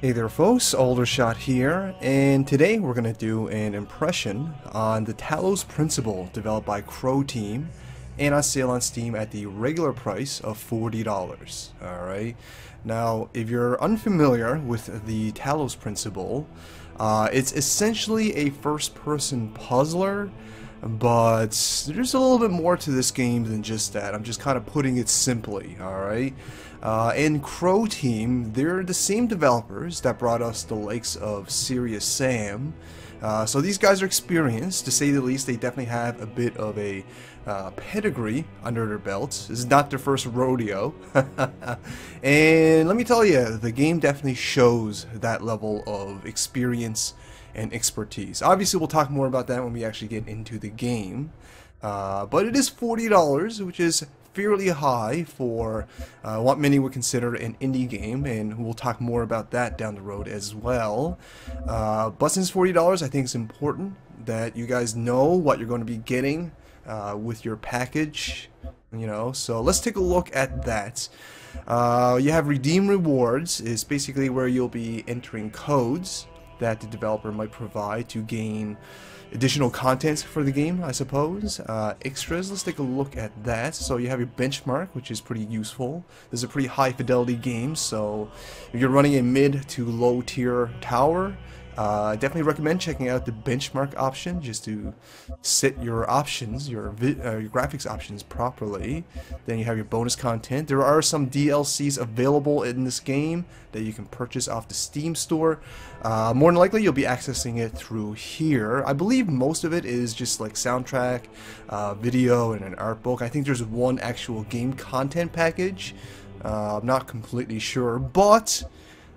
Hey there folks, Aldershot here, and today we're going to do an impression on the Talos Principle developed by Crow Team and on sale on Steam at the regular price of $40. Alright, now if you're unfamiliar with the Talos Principle, it's essentially a first-person puzzler, but there's a little bit more to this game than just that. I'm just kind of putting it simply, alright? And Crow Team, they're the same developers that brought us the likes of Serious Sam. So these guys are experienced, to say the least. They definitely have a bit of a pedigree under their belts. This is not their first rodeo. And let me tell you, the game definitely shows that level of experience and expertise. Obviously, we'll talk more about that when we actually get into the game. But it is $40, which is fairly high for what many would consider an indie game, and we'll talk more about that down the road as well. But since $40, I think it's important that you guys know what you're going to be getting with your package, you know. So let's take a look at that. You have redeem rewards, is basically where you'll be entering codes that the developer might provide to gain additional content for the game, I suppose. Extras, let's take a look at that. So you have your benchmark, which is pretty useful. This is a pretty high fidelity game, so if you're running a mid to low tier tower, definitely recommend checking out the benchmark option just to set your options, your graphics options properly. Then you have your bonus content. There are some DLCs available in this game that you can purchase off the Steam store. More than likely you'll be accessing it through here. I believe most of it is just like soundtrack, video, and an art book. I think there's one actual game content package. I'm not completely sure, but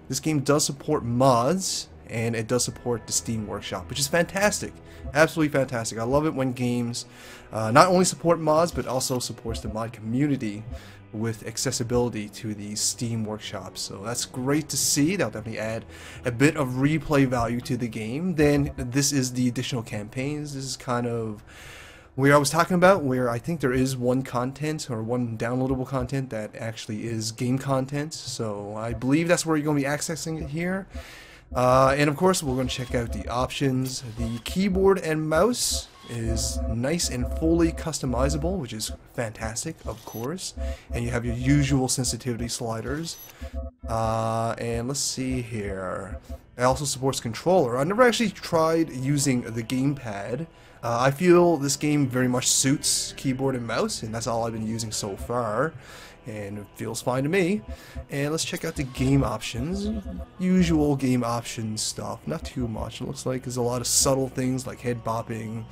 this game does support mods, and it does support the Steam Workshop, which is fantastic. Absolutely fantastic. I love it when games not only support mods, but also supports the mod community with accessibility to the Steam Workshop. So that's great to see. That'll definitely add a bit of replay value to the game. Then this is the additional campaigns. This is kind of where I was talking about, where I think there is one content or one downloadable content that actually is game content. So I believe that's where you're going to be accessing it here. And of course, we're going to check out the options. The keyboard and mouse is nice and fully customizable, which is fantastic, of course. And you have your usual sensitivity sliders. And let's see here. It also supports controller. I've never actually tried using the gamepad. I feel this game very much suits keyboard and mouse, and that's all I've been using so far. And it feels fine to me. And let's check out the game options. Usual game options stuff, not too much. It looks like there's a lot of subtle things like head bopping.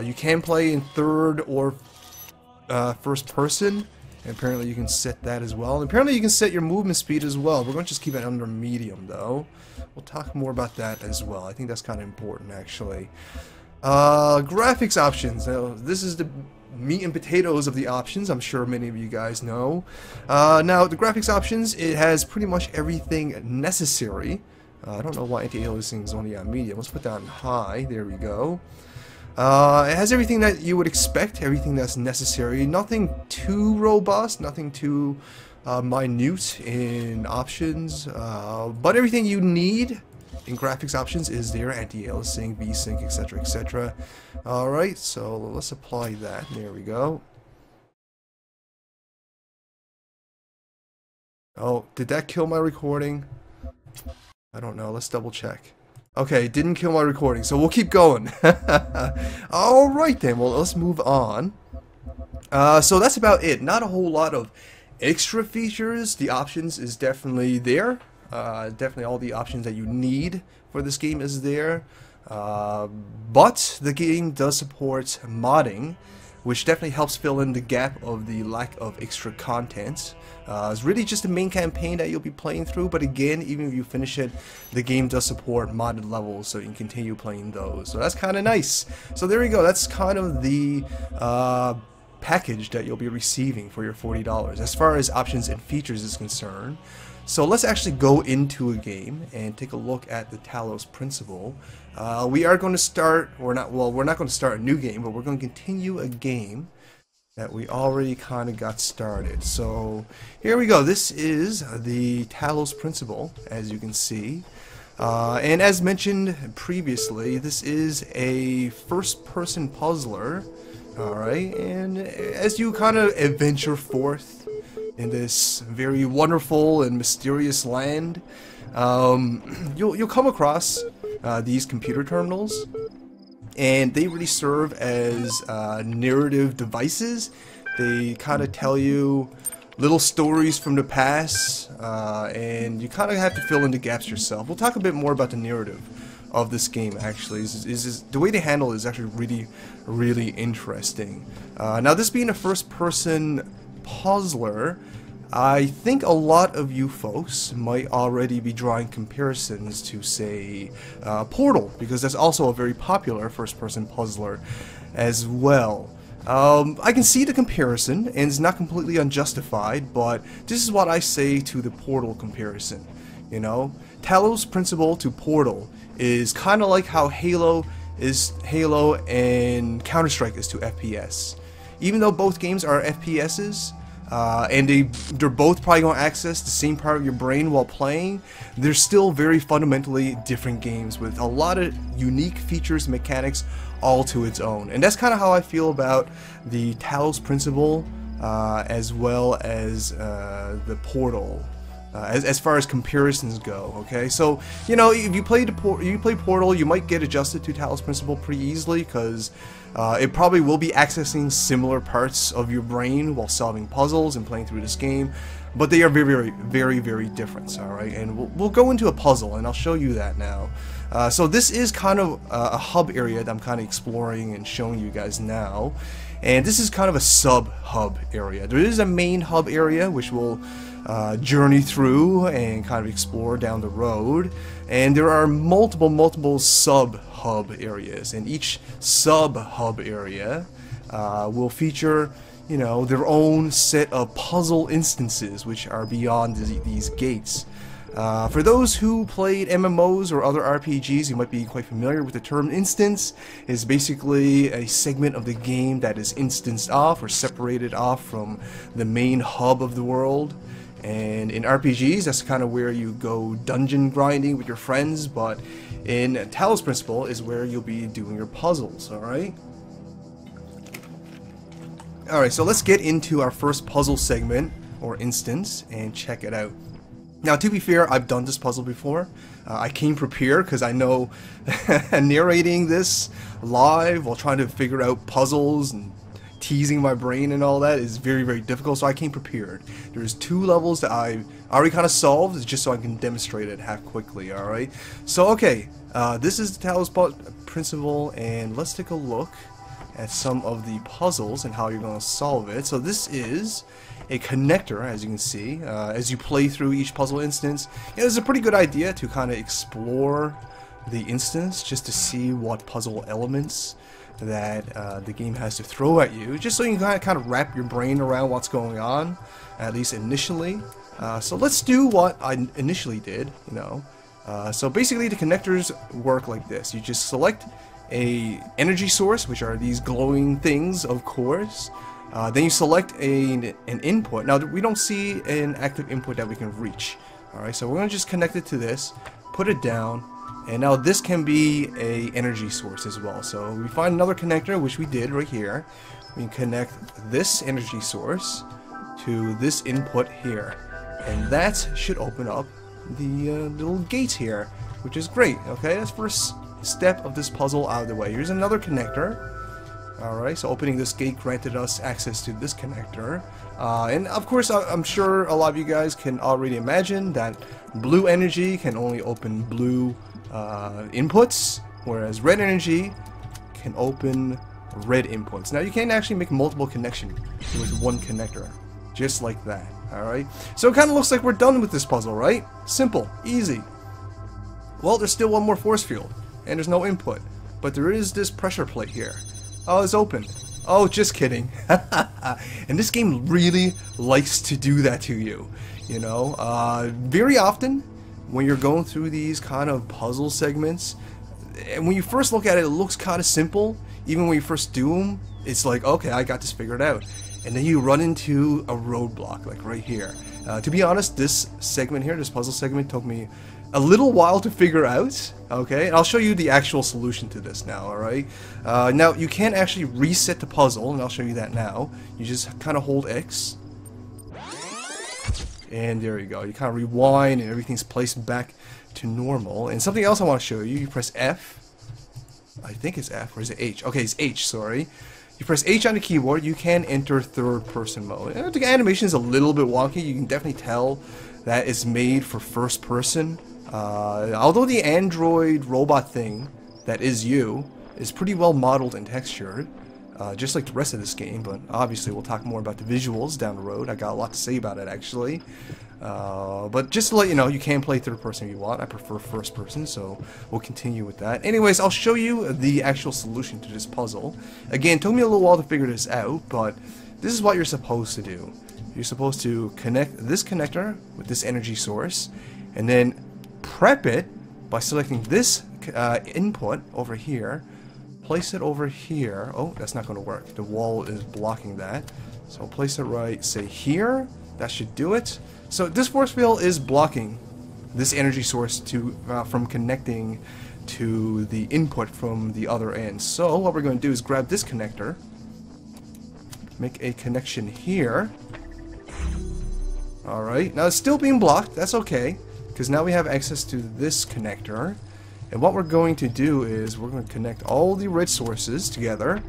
You can play in third or first person, and apparently you can set that as well. And apparently you can set your movement speed as well. We're going to just keep it under medium though. We'll talk more about that as well. I think that's kind of important actually. Graphics options. Now this is the meat and potatoes of the options. I'm sure many of you guys know. Now the graphics options, it has pretty much everything necessary. I don't know why anti-aliasing is only on medium. Let's put that on high. There we go. It has everything that you would expect, everything that's necessary. Nothing too robust, nothing too minute in options, but everything you need in graphics options is there. Anti-aliasing, VSync, etc, etc. Alright, so let's apply that. There we go. Oh, did that kill my recording? I don't know. Let's double check. Okay, didn't kill my recording, so we'll keep going. Alright then, well, let's move on. So that's about it. Not a whole lot of extra features. The options is definitely there. Definitely all the options that you need for this game is there. But the game does support modding, which definitely helps fill in the gap of the lack of extra content. It's really just the main campaign that you'll be playing through, but again, even if you finish it, the game does support modded levels, so you can continue playing those. So that's kind of nice. So there you go. That's kind of the package that you'll be receiving for your $40 as far as options and features is concerned. So let's actually go into a game and take a look at the Talos Principle. We are going to start, we're not going to start a new game, but we're going to continue a game that we already kind of got started. So here we go. This is the Talos Principle, as you can see. And as mentioned previously, this is a first-person puzzler. Alright, and as you kind of adventure forth in this very wonderful and mysterious land, you'll come across these computer terminals. And they really serve as narrative devices. They kind of tell you little stories from the past, and you kind of have to fill in the gaps yourself. We'll talk a bit more about the narrative of this game. Actually, the way they handle it is actually really interesting. Now, this being a first-person puzzler, I think a lot of you folks might already be drawing comparisons to, say, Portal, because that's also a very popular first-person puzzler as well. I can see the comparison, and it's not completely unjustified, but this is what I say to the Portal comparison. You know, Talos Principle to Portal is kind of like how Halo and Counter-Strike is to FPS. Even though both games are FPSs, and they're both probably going to access the same part of your brain while playing, they're still very fundamentally different games with a lot of unique features and mechanics all to its own. And that's kind of how I feel about the Talos Principle as well as the Portal. As far as comparisons go, okay? So, you know, if you play Portal, you might get adjusted to Talos Principle pretty easily, because it probably will be accessing similar parts of your brain while solving puzzles and playing through this game, but they are very different, alright? And we'll go into a puzzle, and I'll show you that now. So this is kind of a hub area that I'm kind of exploring and showing you guys now. And this is kind of a sub-hub area. There is a main hub area, which will journey through and kind of explore down the road, and there are multiple sub-hub areas, and each sub-hub area will feature, you know, their own set of puzzle instances which are beyond these gates. For those who played MMOs or other RPGs, you might be quite familiar with the term instance. It's basically a segment of the game that is instanced off or separated off from the main hub of the world. And in RPGs, that's kind of where you go dungeon grinding with your friends, but in Talos Principle is where you'll be doing your puzzles, alright? Alright, so let's get into our first puzzle segment, or instance, and check it out. Now, to be fair, I've done this puzzle before. I came prepared because I know narrating this live while trying to figure out puzzles and teasing my brain and all that is very difficult, so I came prepared. There's 2 levels that I already kind of solved, just so I can demonstrate it half quickly, alright? So, okay, this is the Talos Principle, and let's take a look at some of the puzzles and how you're going to solve it. So this is a connector, as you can see, as you play through each puzzle instance. It's a pretty good idea to kind of explore the instance just to see what puzzle elements that the game has to throw at you, just so you can kind of wrap your brain around what's going on, at least initially. So let's do what I initially did, you know. So basically the connectors work like this. You just select a energy source, which are these glowing things, of course. Then you select an input. Now, we don't see an active input that we can reach. Alright, so we're going to just connect it to this, put it down, and now this can be a energy source as well. So we find another connector, which we did right here. We can connect this energy source to this input here. And that should open up the little gates here, which is great. Okay, that's first step of this puzzle out of the way. Here's another connector. Alright, so opening this gate granted us access to this connector. And of course, I'm sure a lot of you guys can already imagine that blue energy can only open blue inputs, whereas red energy can open red inputs. Now, you can actually make multiple connections with one connector, just like that. Alright, so it kind of looks like we're done with this puzzle, right? Simple, easy. Well, there's still one more force field, and there's no input, but there is this pressure plate here. Oh, it's open. Oh, just kidding. And this game really likes to do that to you. You know, very often when you're going through these kind of puzzle segments, and when you first look at it, it looks kind of simple. Even when you first do them, it's like, okay, I got this figured out. and then you run into a roadblock, like right here. To be honest, this segment here, this puzzle segment, took me a little while to figure out, okay? And I'll show you the actual solution to this now, alright? Now, you can actually reset the puzzle, and I'll show you that now. You just kind of hold X, and there you go. You kind of rewind, and everything's placed back to normal. And something else I want to show you, you press F. I think it's F, or is it H? Okay, it's H, sorry. You press H on the keyboard, you can enter third-person mode. And the animation is a little bit wonky. You can definitely tell that it's made for first-person. Although the android robot thing that is you is pretty well modeled and textured, just like the rest of this game, but obviously we'll talk more about the visuals down the road. I got a lot to say about it, actually. But just to let you know, you can play third person if you want. I prefer first person, so we'll continue with that. Anyways, I'll show you the actual solution to this puzzle. Again, it took me a little while to figure this out, but this is what you're supposed to do. You're supposed to connect this connector with this energy source, and then prep it by selecting this input over here, place it over here. Oh, that's not going to work. The wall is blocking that. So I'll place it right, say here. That should do it. So this force field is blocking this energy source from connecting to the input from the other end. So what we're going to do is grab this connector, make a connection here. Alright, now it's still being blocked. That's okay, because now we have access to this connector. And what we're going to do is we're going to connect all the red sources together,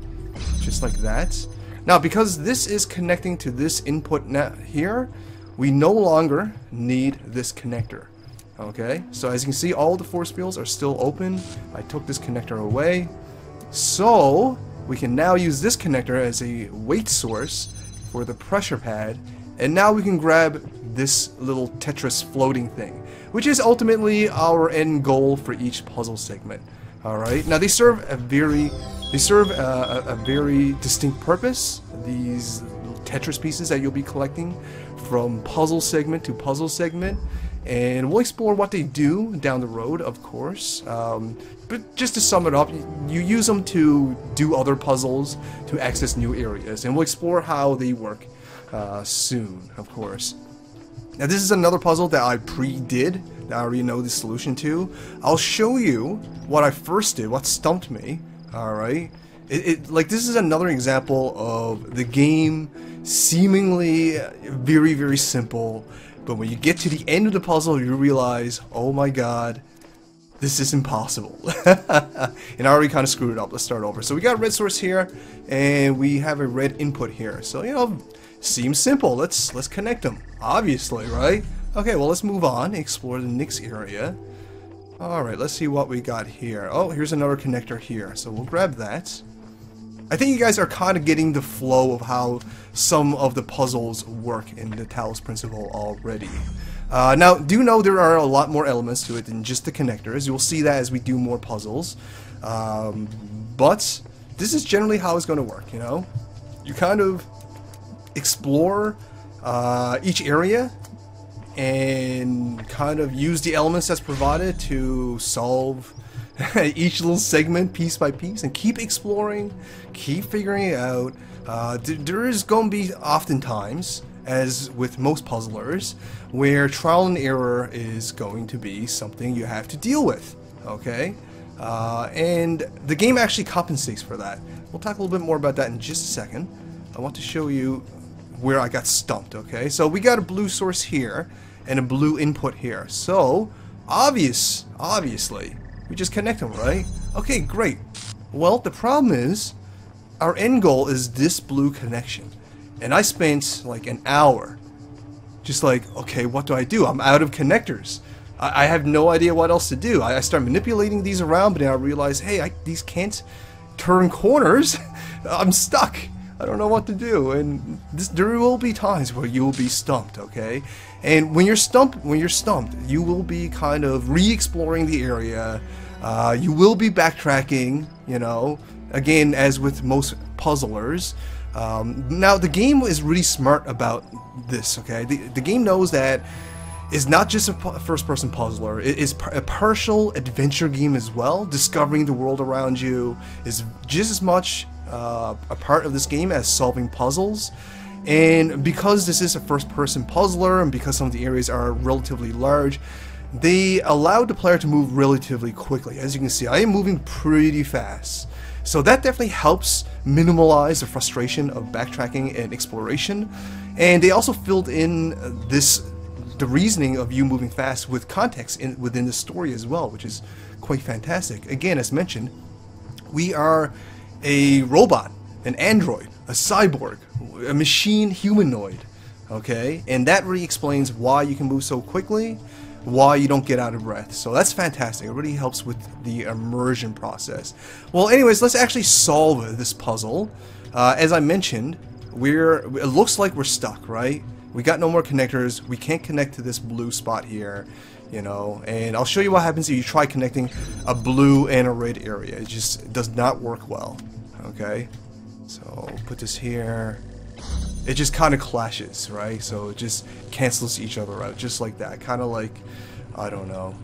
just like that. Now, because this is connecting to this input net here, we no longer need this connector. Okay, so as you can see, all the force fields are still open. I took this connector away. So we can now use this connector as a weight source for the pressure pad. And now we can grab this little Tetris floating thing, which is ultimately our end goal for each puzzle segment. Alright, now they serve a very distinct purpose. These Tetris pieces that you'll be collecting from puzzle segment to puzzle segment, and we'll explore what they do down the road, of course. But just to sum it up, you use them to do other puzzles, to access new areas, and we'll explore how they work soon, of course. Now this is another puzzle that I pre-did, that I already know the solution to. I'll show you what I first did, what stumped me, alright? Like, this is another example of the game seemingly very, very simple, but when you get to the end of the puzzle, you realize, oh my god, this is impossible. And I already kind of screwed it up. Let's start over. So we got a red source here, and we have a red input here. So, you know, seems simple. Let's connect them, obviously, right? Okay, well, let's move on, explore the next area. Alright, let's see what we got here. Oh, here's another connector here, so we'll grab that. I think you guys are kind of getting the flow of how some of the puzzles work in the Talos Principle already. Now, do know there are a lot more elements to it than just the connectors. You'll see that as we do more puzzles. But this is generally how it's going to work, you know? You kind of explore each area and kind of use the elements that's provided to solve each little segment piece by piece, and keep exploring, keep figuring it out. There is going to be oftentimes, as with most puzzlers, where trial and error is going to be something you have to deal with, okay? And the game actually compensates for that. We'll talk a little bit more about that in just a second. I want to show you where I got stumped, okay? So we got a blue source here and a blue input here. So, obviously, we just connect them, right? Okay, great. Well, the problem is, our end goal is this blue connection. And I spent like an hour just like, okay, what do I do? I'm out of connectors. I have no idea what else to do. I start manipulating these around, but then I realize, hey, these can't turn corners. I'm stuck. I don't know what to do, and there will be times where you will be stumped, okay? And when you're stumped, you will be kind of re-exploring the area. You will be backtracking, you know, again, as with most puzzlers. Now, the game is really smart about this, okay? The game knows that it's not just a first-person puzzler. It is a partial adventure game as well. Discovering the world around you is just as much a part of this game as solving puzzles. And because this is a first-person puzzler, and because some of the areas are relatively large, they allow the player to move relatively quickly. As you can see, I am moving pretty fast. So that definitely helps minimize the frustration of backtracking and exploration. And they also filled in the reasoning of you moving fast with context within the story as well, which is quite fantastic. Again, as mentioned, we are a robot, an android, a cyborg, a machine humanoid, okay? And that really explains why you can move so quickly, why you don't get out of breath. So that's fantastic. It really helps with the immersion process. Well, anyways, let's actually solve this puzzle. As I mentioned, it looks like we're stuck, right? We got no more connectors. We can't connect to this blue spot here, you know, and I'll show you what happens if you try connecting a blue and a red area. It just does not work well, okay? So put this here. It just kind of clashes, right? So it just cancels each other out, just like that. Kind of like, I don't know,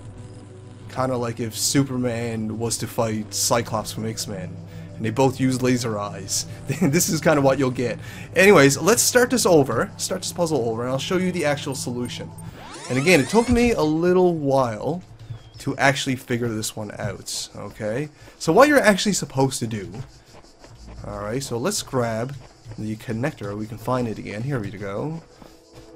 kind of like if Superman was to fight Cyclops from X-Men, and they both use laser eyes. This is kind of what you'll get. Anyways, let's start this puzzle over, and I'll show you the actual solution. And again, it took me a little while to actually figure this one out, okay? So what you're actually supposed to do, alright, so let's grab the connector. We can find it again. Here we go.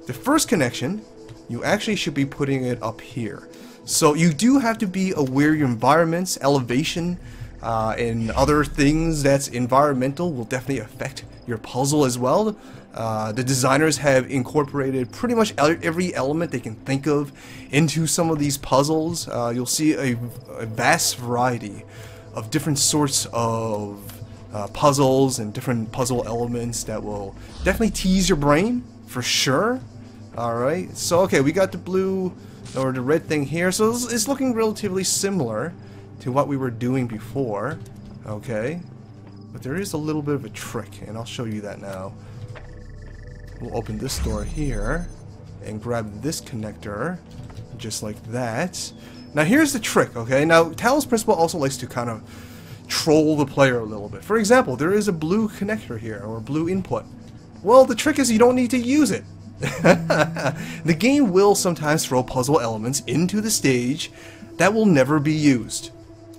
The first connection, you actually should be putting it up here. So you do have to be aware of your environments, elevation, and other things that's environmental will definitely affect your puzzle as well. The designers have incorporated pretty much every element they can think of into some of these puzzles. You'll see a vast variety of different sorts of puzzles and different puzzle elements that will definitely tease your brain for sure. Alright, so okay, we got the blue or the red thing here, so it's looking relatively similar to what we were doing before, okay? But there is a little bit of a trick, and I'll show you that now. We'll open this door here and grab this connector just like that. Now here's the trick, okay? Now Talos Principle also likes to kind of troll the player a little bit. For example, there is a blue connector here, or blue input. Well, the trick is you don't need to use it. The game will sometimes throw puzzle elements into the stage that will never be used,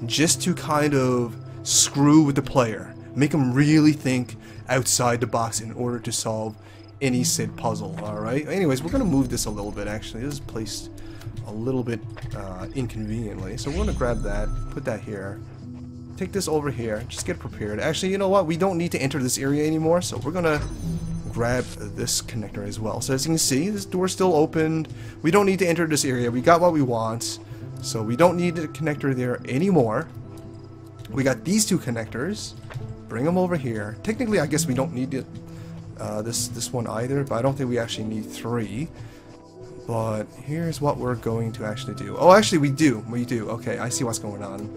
just to kind of screw with the player, make them really think outside the box in order to solve any said puzzle. Alright, anyways, we're going to move this a little bit. Actually, this is placed a little bit inconveniently, so we're going to grab that, put that here, take this over here, just get prepared. Actually, you know what, we don't need to enter this area anymore, so we're going to grab this connector as well. So as you can see, this door's still opened. We don't need to enter this area. We got what we want, so we don't need the connector there anymore. We got these two connectors. Bring them over here. Technically, I guess we don't need it, this one either, but I don't think we actually need three. But here's what we're going to actually do. Oh, actually, we do. We do. Okay, I see what's going on.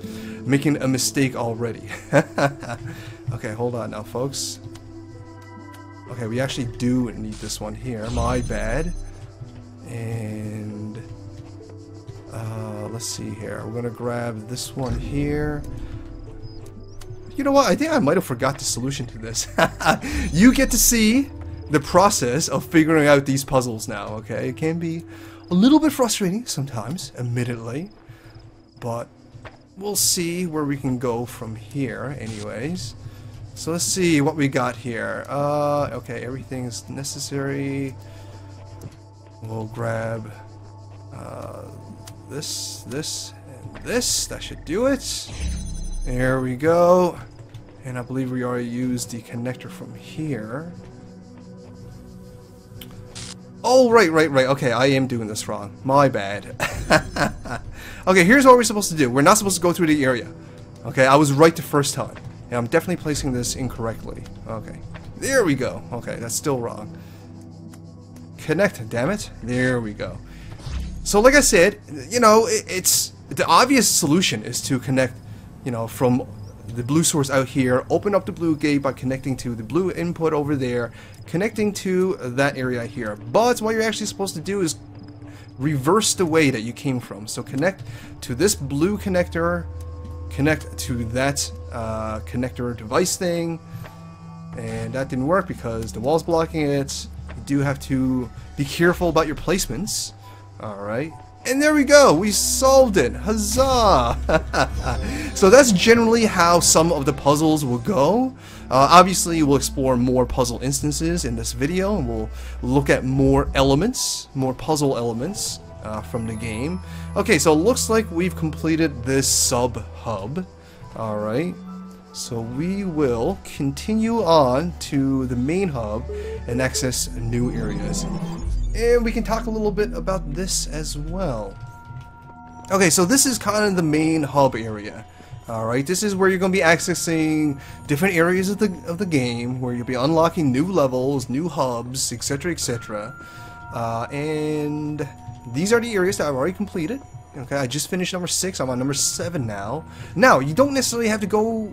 Making a mistake already. Okay, hold on now, folks. Okay, we actually do need this one here. My bad. And let's see here. We're going to grab this one here. You know what? I think I might have forgot the solution to this. You get to see the process of figuring out these puzzles now, okay? It can be a little bit frustrating sometimes, admittedly, but we'll see where we can go from here anyways. So let's see what we got here. Okay, everything's necessary. We'll grab this, and this. That should do it. There we go. And I believe we already used the connector from here. Oh, right. Okay, I am doing this wrong. My bad. Okay, here's what we're supposed to do. We're not supposed to go through the area. Okay, I was right the first time. And I'm definitely placing this incorrectly. Okay, there we go. Okay, that's still wrong. Connect, damn it. There we go. So like I said, you know, it's the obvious solution is to connect, you know, from the blue source out here, open up the blue gate by connecting to the blue input over there, connecting to that area here. But what you're actually supposed to do is reverse the way that you came from. So connect to this blue connector, connect to that connector device thing, And that didn't work because the wall's blocking it. You do have to be careful about your placements. Alright. And there we go! We solved it! Huzzah! So that's generally how some of the puzzles will go. Obviously, we'll explore more puzzle instances in this video, and we'll look at more elements, more puzzle elements from the game. Okay, so it looks like we've completed this sub-hub. Alright. So we will continue on to the main hub and access new areas. And we can talk a little bit about this as well. Okay, so this is kind of the main hub area. Alright, this is where you're going to be accessing different areas of the game, where you'll be unlocking new levels, new hubs, etc, etc. And these are the areas that I've already completed. Okay, I just finished number 6, I'm on number 7 now. Now, you don't necessarily have to go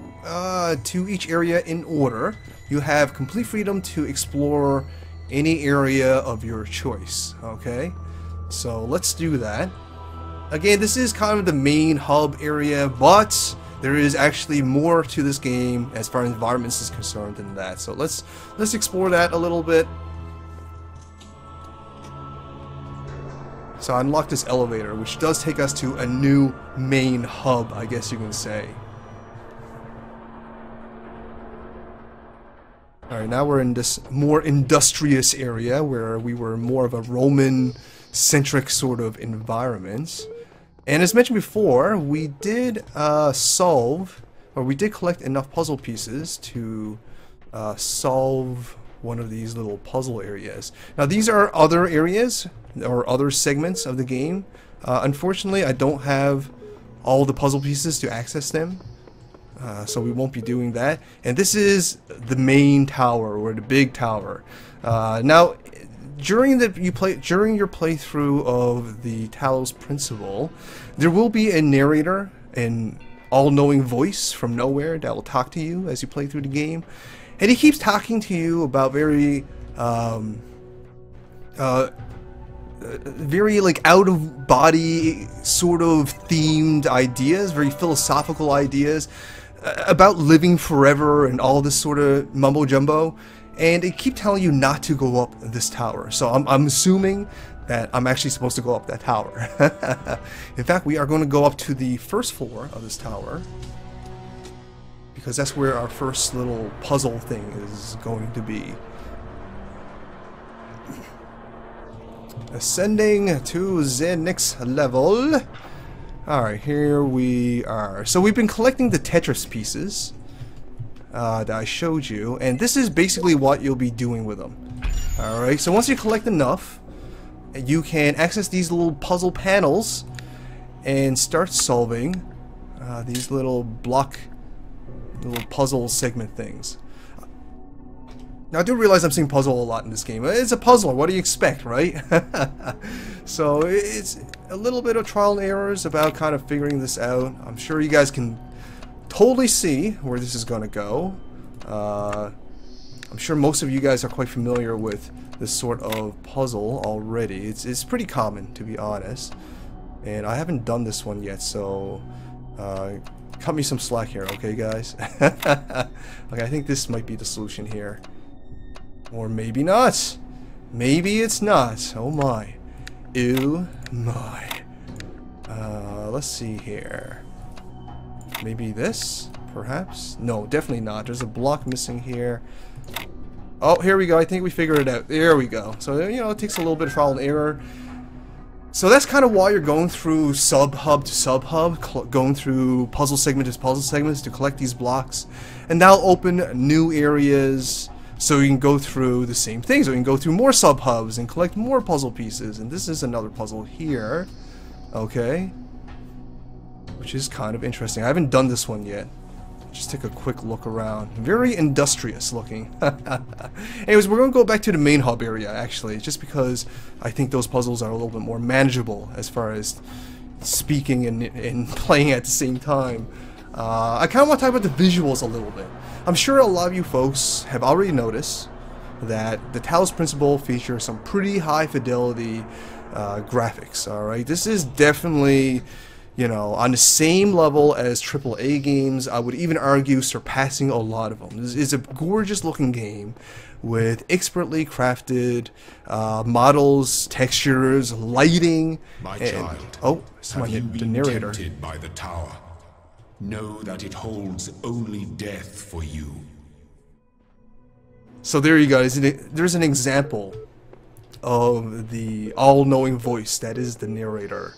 to each area in order. You have complete freedom to explore any area of your choice, okay? So let's do that. Again, this is kind of the main hub area, but there is actually more to this game as far as environments is concerned than that. So let's explore that a little bit. So I unlocked this elevator, which does take us to a new main hub, I guess you can say. Alright, now we're in this more industrious area where we were more of a Roman-centric sort of environment. And as mentioned before, we did we did collect enough puzzle pieces to solve one of these little puzzle areas. Now these are other areas or other segments of the game. Unfortunately, I don't have all the puzzle pieces to access them, so we won't be doing that. And this is the main tower, or the big tower. Now, during your playthrough of the Talos Principle, there will be a narrator, an all-knowing voice from nowhere that will talk to you as you play through the game, and he keeps talking to you about very like out-of-body sort of themed ideas, very philosophical ideas about living forever and all this sort of mumbo-jumbo, and it keeps telling you not to go up this tower. So I'm assuming that I'm actually supposed to go up that tower. In fact, we are going to go up to the first floor of this tower, because that's where our first little puzzle thing is going to be. Ascending to the next level. Alright, here we are. So we've been collecting the Tetris pieces that I showed you, and this is basically what you'll be doing with them. Alright, so once you collect enough, you can access these little puzzle panels and start solving these little puzzle segment things. Now, I do realize I'm saying puzzle a lot in this game. It's a puzzler, what do you expect, right? So it's a little bit of trial and errors about kind of figuring this out. I'm sure you guys can totally see where this is going to go. I'm sure most of you guys are quite familiar with this sort of puzzle already. It's pretty common, to be honest. And I haven't done this one yet, so cut me some slack here, okay, guys? Okay, I think this might be the solution here. Or maybe not. Maybe it's not. Oh my. Ew my. Let's see here. Maybe this? Perhaps? No, definitely not. There's a block missing here. Oh, here we go. I think we figured it out. There we go. So, you know, it takes a little bit of trial and error. So that's kind of why you're going through sub-hub to sub-hub, going through puzzle segment to puzzle segments to collect these blocks. And that'll open new areas, so you can go through the same thing. So you can go through more sub-hubs and collect more puzzle pieces. And this is another puzzle here. Okay. Which is kind of interesting. I haven't done this one yet. Just take a quick look around. Very industrious looking. Anyways, we're going to go back to the main hub area, actually, just because I think those puzzles are a little bit more manageable as far as speaking and playing at the same time. I kind of want to talk about the visuals a little bit. I'm sure a lot of you folks have already noticed that the Talos Principle features some pretty high fidelity graphics, alright? This is definitely, you know, on the same level as AAA games. I would even argue surpassing a lot of them. This is a gorgeous looking game with expertly crafted models, textures, lighting. My and, child, oh, have you the been narrator. tempted by the tower? Know that it holds only death for you. So there you go. There's an example of the all-knowing voice that is the narrator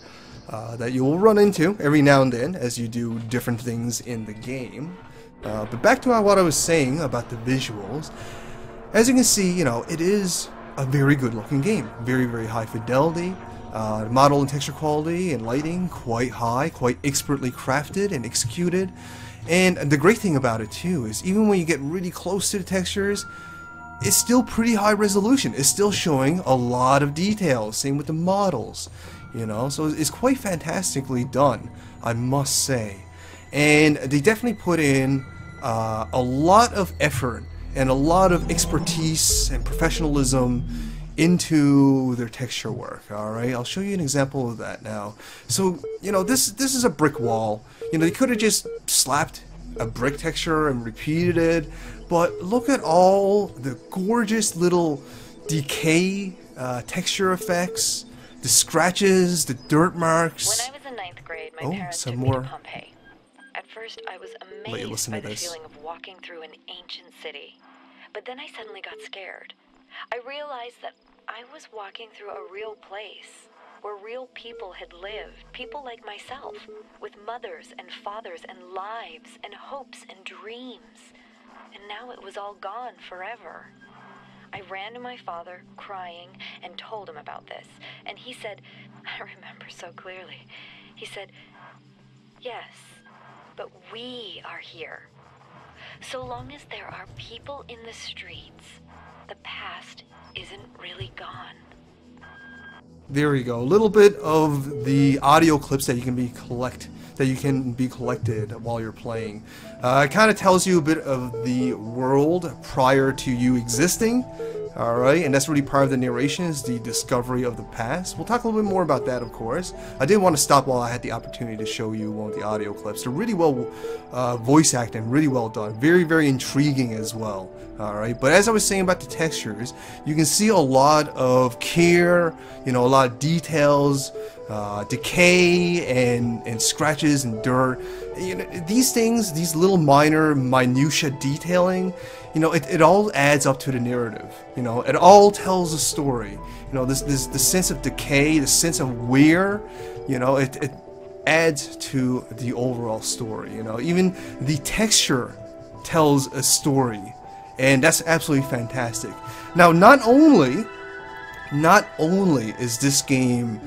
that you will run into every now and then as you do different things in the game. But back to what I was saying about the visuals. As you can see, you know, it is a very good looking game. Very, very high fidelity. Model and texture quality and lighting quite high, quite expertly crafted and executed. And the great thing about it too is even when you get really close to the textures, it's still pretty high resolution. It's still showing a lot of details. Same with the models, you know. So it's quite fantastically done, I must say. And they definitely put in a lot of effort and a lot of expertise and professionalism into their texture work. Alright, I'll show you an example of that now. So, you know, this is a brick wall. You know, they could have just slapped a brick texture and repeated it, but look at all the gorgeous little decay texture effects, the scratches, the dirt marks. When I was in 9th grade, my parents some took me more. to Pompeii. At first, I was Let you amazed listen by to the this. feeling of walking through an ancient city. But then I suddenly got scared. I realized that I was walking through a real place, where real people had lived, people like myself, with mothers and fathers and lives and hopes and dreams. And now it was all gone forever. I ran to my father, crying, and told him about this. And he said, I remember so clearly, he said, yes, but we are here. So long as there are people in the streets, the past isn't really gone. There you go. A little bit of the audio clips that you can be collected while you're playing. It kind of tells you a bit of the world prior to you existing. Alright, and that's really part of the narration, is the discovery of the past. We'll talk a little bit more about that, of course. I did want to stop while I had the opportunity to show you one of the audio clips. They're really well voice acting, really well done. Very, very intriguing as well. Alright, but as I was saying about the textures, you can see a lot of care, you know, a lot of details, decay and scratches and dirt. You know, these things, these little minor minutia detailing, you know, it all adds up to the narrative. You know, it all tells a story. You know, this the sense of decay, the sense of wear, you know, it adds to the overall story. You know, even the texture tells a story, and that's absolutely fantastic. Now, not only is this game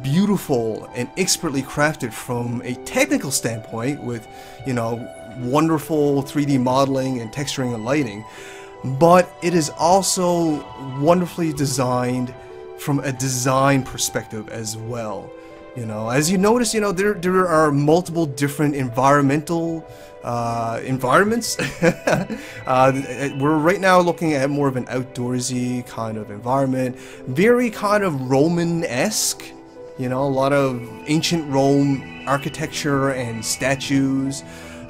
beautiful and expertly crafted from a technical standpoint with, you know, wonderful 3D modeling and texturing and lighting, but it is also wonderfully designed from a design perspective as well. You know, as you notice, you know, there are multiple different environmental environments. We're right now looking at more of an outdoorsy kind of environment, very kind of Roman-esque. You know, a lot of ancient Rome architecture and statues.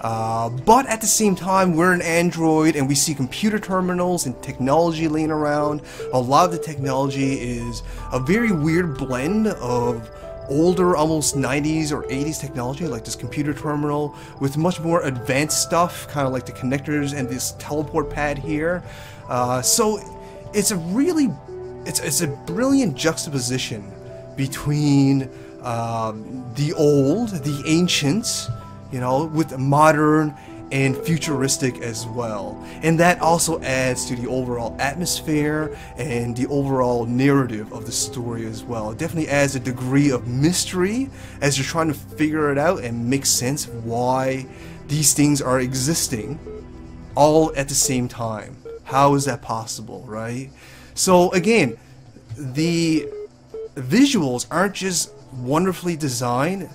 But at the same time, we're an android and we see computer terminals and technology laying around. A lot of the technology is a very weird blend of older, almost 90s or 80s technology, like this computer terminal, with much more advanced stuff, kind of like the connectors and this teleport pad here. So it's a brilliant juxtaposition between the old, the ancient, you know, with modern and futuristic as well. And that also adds to the overall atmosphere and the overall narrative of the story as well. It definitely adds a degree of mystery as you're trying to figure it out and make sense of why these things are existing all at the same time. How is that possible, right? So again, the visuals aren't just wonderfully designed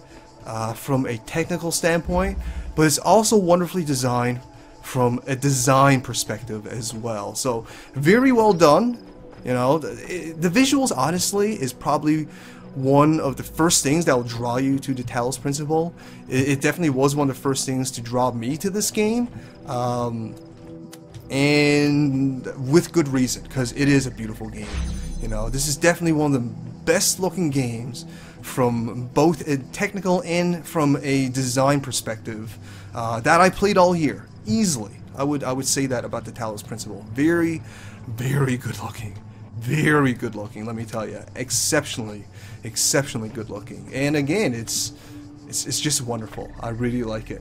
from a technical standpoint, but it's also wonderfully designed from a design perspective as well. So very well done. You know, the visuals honestly is probably one of the first things that will draw you to the Talos Principle. It definitely was one of the first things to draw me to this game. And with good reason, because it is a beautiful game. You know, this is definitely one of the best looking games from both a technical and from a design perspective that I played all year, easily. I would say that about the Talos Principle. Very, very good looking. Very good looking, let me tell you. Exceptionally good looking. And again, it's just wonderful. I really like it.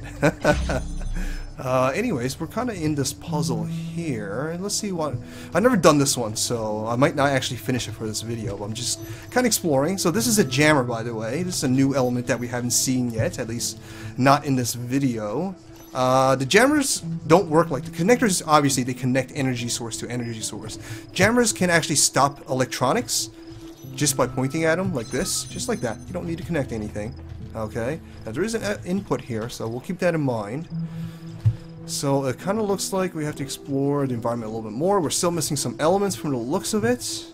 Anyways, we're kind of in this puzzle here. Let's see what... I've never done this one, so I might not actually finish it for this video, but I'm just kind of exploring. So this is a jammer, by the way. This is a new element that we haven't seen yet, at least not in this video. The jammers don't work like the connectors. Obviously, they connect energy source to energy source. Jammers can actually stop electronics just by pointing at them like this, just like that. You don't need to connect anything. Okay, now there is an input here, so we'll keep that in mind. So it kind of looks like we have to explore the environment a little bit more. We're still missing some elements from the looks of it.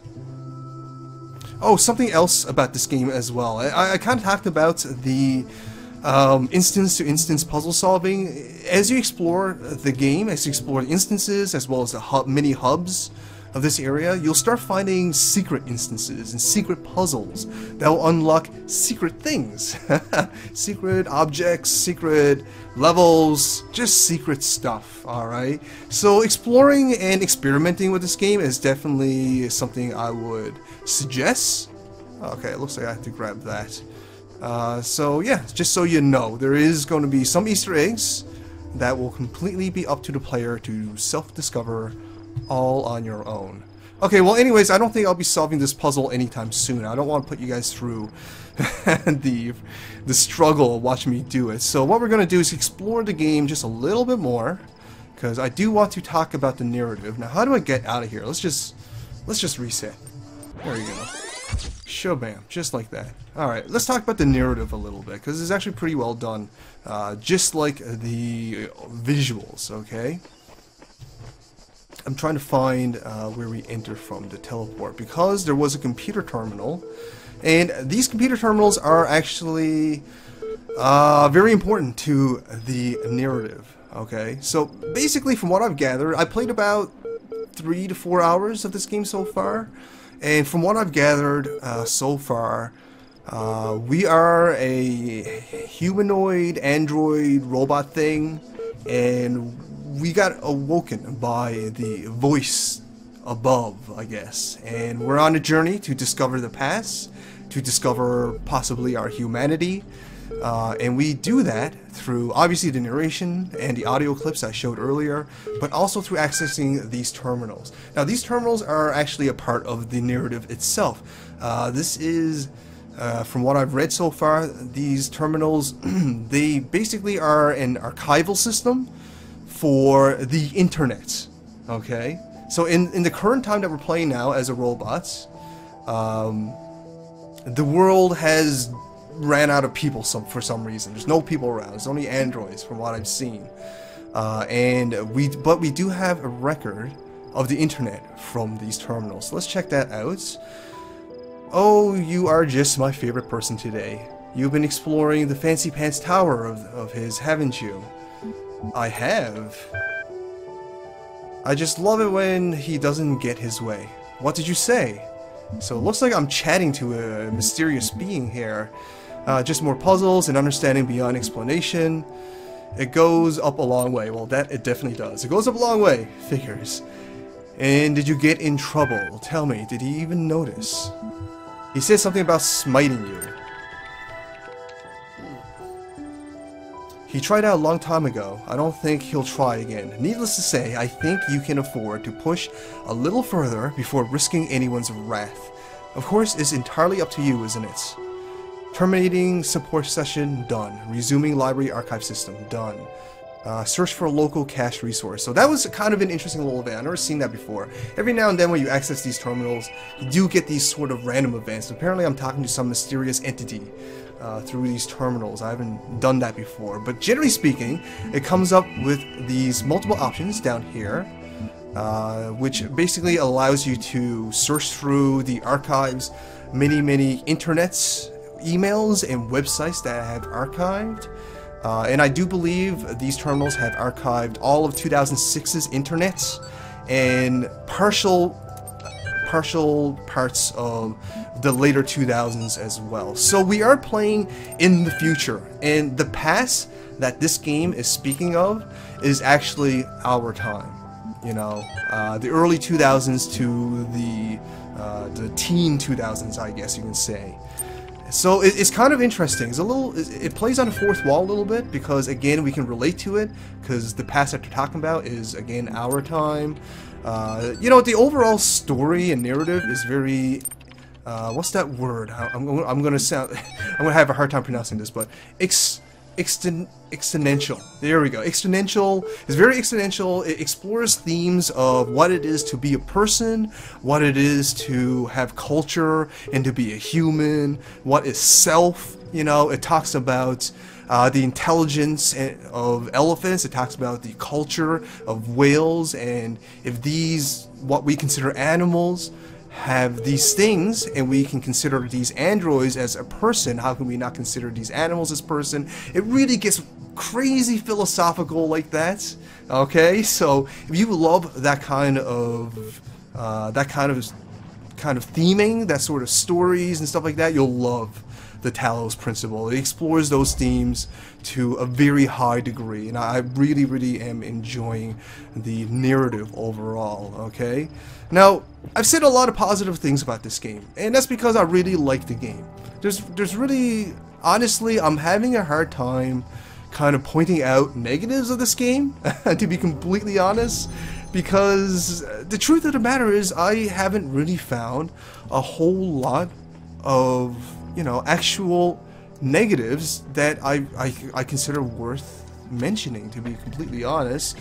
Oh, something else about this game as well. I kind of talked about the instance-to-instance puzzle solving. As you explore the game, as you explore the instances, as well as the mini hubs of this area, you'll start finding secret instances and secret puzzles that will unlock secret things. Secret objects, secret levels, just secret stuff, alright? So exploring and experimenting with this game is definitely something I would suggest. Okay, it looks like I have to grab that. So yeah, just so you know, there is going to be some Easter eggs that will completely be up to the player to self-discover all on your own. Okay, well anyways, I don't think I'll be solving this puzzle anytime soon. I don't want to put you guys through the struggle of watching me do it. So what we're going to do is explore the game just a little bit more, because I do want to talk about the narrative. Now, how do I get out of here? Let's just reset. There you go. Shabam, just like that. Alright, let's talk about the narrative a little bit, because it's actually pretty well done, just like the visuals, okay? I'm trying to find where we enter from, the teleport, because there was a computer terminal, and these computer terminals are actually very important to the narrative, okay? So basically, from what I've gathered, I played about 3 to 4 hours of this game so far, and from what I've gathered so far, we are a humanoid, android, robot thing, and we got awoken by the voice above, I guess. And we're on a journey to discover the past, to discover possibly our humanity. And we do that through, obviously, the narration and the audio clips I showed earlier, but also through accessing these terminals. Now, these terminals are actually a part of the narrative itself. This is, from what I've read so far, these terminals, they basically are an archival system for the internet, okay? So in the current time that we're playing now as a robot, the world has ran out of people for some reason. There's no people around. There's only androids from what I've seen. But we do have a record of the internet from these terminals. So let's check that out. Oh, you are just my favorite person today. You've been exploring the Fancy Pants Tower of his, haven't you? I have. I just love it when he doesn't get his way. What did you say? So it looks like I'm chatting to a mysterious being here. Just more puzzles and understanding beyond explanation. It goes up a long way. Well, that it definitely does. It goes up a long way. Figures. And did you get in trouble? Tell me, did he even notice? He said something about smiting you. He tried out a long time ago. I don't think he'll try again. Needless to say, I think you can afford to push a little further before risking anyone's wrath. Of course, it's entirely up to you, isn't it? Terminating support session, done. Resuming library archive system, done. Search for a local cache resource. So that was kind of an interesting little event. I've never seen that before. Every now and then when you access these terminals, you do get these sort of random events. Apparently I'm talking to some mysterious entity through these terminals. I haven't done that before. But generally speaking, it comes up with these multiple options down here. which basically allows you to search through the archives, many internets, emails, and websites that I have archived. And I do believe these terminals have archived all of 2006's internets and partial parts of the later 2000s as well. So we are playing in the future, and the past that this game is speaking of is actually our time. You know, the early 2000s to the teen 2000s, I guess you can say. So it's kind of interesting. It's a little. It plays on the fourth wall a little bit because again we can relate to it because the past that they're talking about is again our time. You know, the overall story and narrative is very. What's that word? I'm gonna sound. I'm gonna have a hard time pronouncing this, but exponential. There we go. Exponential is very exponential. It explores themes of what it is to be a person, what it is to have culture and to be a human, what is self. You know, it talks about the intelligence of elephants. It talks about the culture of whales, and if these, what we consider animals, have these things, and we can consider these androids as a person, how can we not consider these animals as person? It really gets crazy philosophical like that. Okay, so if you love that kind of theming, that sort of stories and stuff like that, you'll love the Talos Principle. It explores those themes to a very high degree, and I really am enjoying the narrative overall. Okay, now I've said a lot of positive things about this game, and that's because I really like the game. There's really, honestly, I'm having a hard time kind of pointing out negatives of this game, to be completely honest, because the truth of the matter is I haven't really found a whole lot of, you know, actual negatives that I consider worth mentioning, to be completely honest.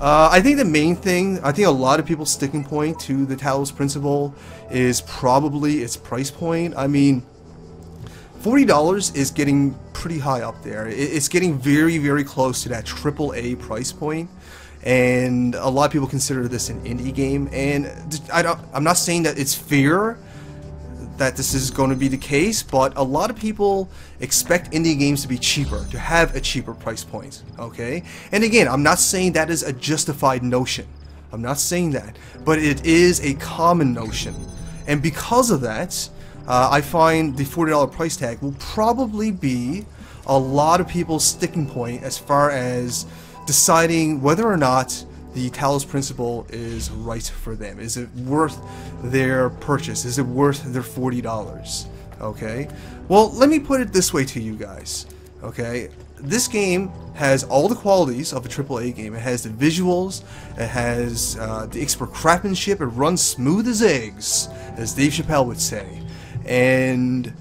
I think the main thing, I think a lot of people's sticking point to the Talos Principle is probably its price point. I mean, $40 is getting pretty high up there. It's getting very close to that AAA price point, and a lot of people consider this an indie game. And I'm not saying that it's fair that this is going to be the case, but a lot of people expect indie games to be cheaper, to have a cheaper price point, okay? And again, I'm not saying that is a justified notion. I'm not saying that, but it is a common notion. And because of that, I find the $40 price tag will probably be a lot of people's sticking point as far as deciding whether or not the Talos Principle is right for them. Is it worth their purchase? Is it worth their $40? Okay? Well, let me put it this way to you guys. Okay? This game has all the qualities of a AAA game. It has the visuals, it has the expert craftsmanship, it runs smooth as eggs, as Dave Chappelle would say. And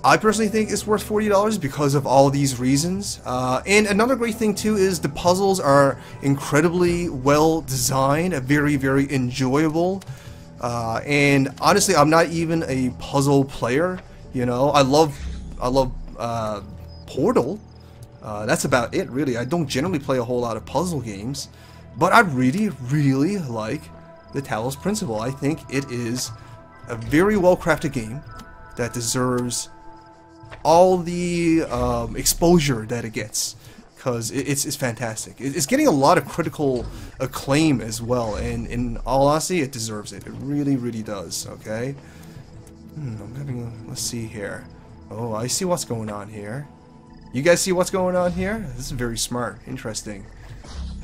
I personally think it's worth $40 because of all these reasons. And another great thing too is the puzzles are incredibly well designed, very enjoyable. And honestly, I'm not even a puzzle player. You know, I love Portal. That's about it, really. I don't generally play a whole lot of puzzle games, but I really like the Talos Principle. I think it is a very well-crafted game that deserves all the exposure that it gets, because it's fantastic. It's getting a lot of critical acclaim as well, and in all honesty, it deserves it. It really does. Okay. Let's see here. Oh, I see what's going on here. You guys see what's going on here? This is very smart. Interesting.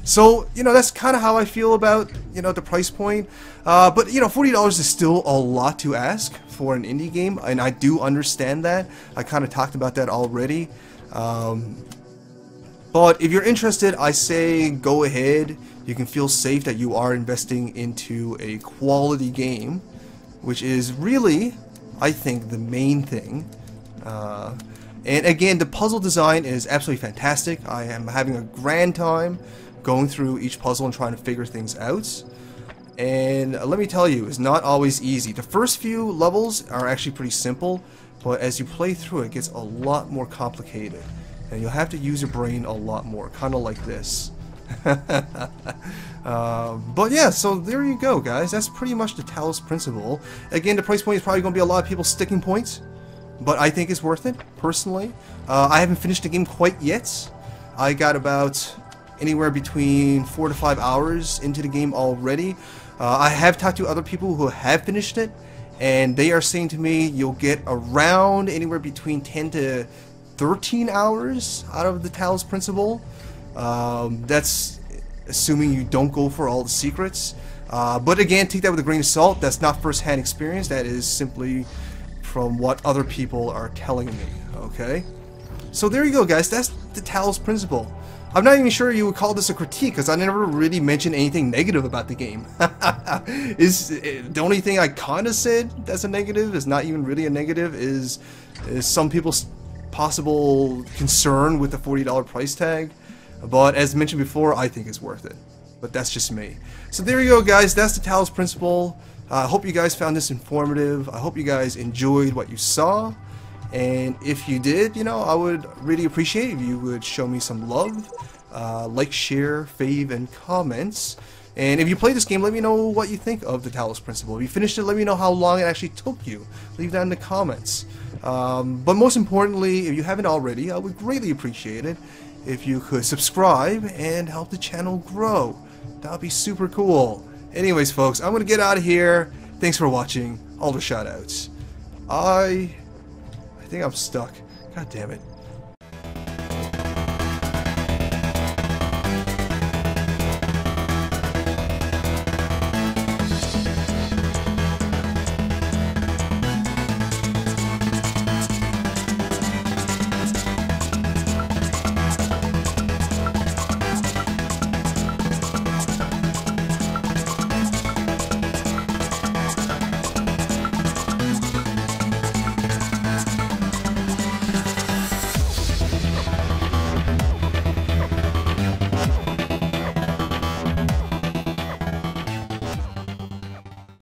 So, you know, that's kind of how I feel about, you know, the price point. But, you know, $40 is still a lot to ask for an indie game, and I do understand that. I kind of talked about that already. But if you're interested, I say go ahead. You can feel safe that you are investing into a quality game, which is really, I think, the main thing. And again, the puzzle design is absolutely fantastic. I am having a grand time going through each puzzle and trying to figure things out. And let me tell you, it's not always easy. The first few levels are actually pretty simple, but as you play through it, it gets a lot more complicated. And you'll have to use your brain a lot more, kind of like this. But yeah, so there you go, guys. That's pretty much the Talos Principle. Again, the price point is probably going to be a lot of people's sticking points, but I think it's worth it, personally. I haven't finished the game quite yet. I got about anywhere between 4 to 5 hours into the game already. I have talked to other people who have finished it, and they are saying to me you'll get around anywhere between 10 to 13 hours out of the Talos Principle. That's assuming you don't go for all the secrets. But again, take that with a grain of salt. That's not first-hand experience. That is simply from what other people are telling me. Okay? So there you go, guys. That's the Talos Principle. I'm not even sure you would call this a critique, because I never really mentioned anything negative about the game. The only thing I kind of said that's a negative, is not even really a negative, is some people's possible concern with the $40 price tag. But as mentioned before, I think it's worth it. But that's just me. So there you go, guys. That's the Talos Principle. I hope you guys found this informative. I hope you guys enjoyed what you saw. And if you did, you know, I would really appreciate it if you would show me some love. Like, share, fave, and comments. And if you play this game, let me know what you think of the Talos Principle. If you finished it, let me know how long it actually took you. Leave that in the comments. But most importantly, if you haven't already, I would greatly appreciate it if you could subscribe and help the channel grow. That would be super cool. Anyways, folks, I'm going to get out of here. Thanks for watching. All the shoutouts. I think I'm stuck. God damn it.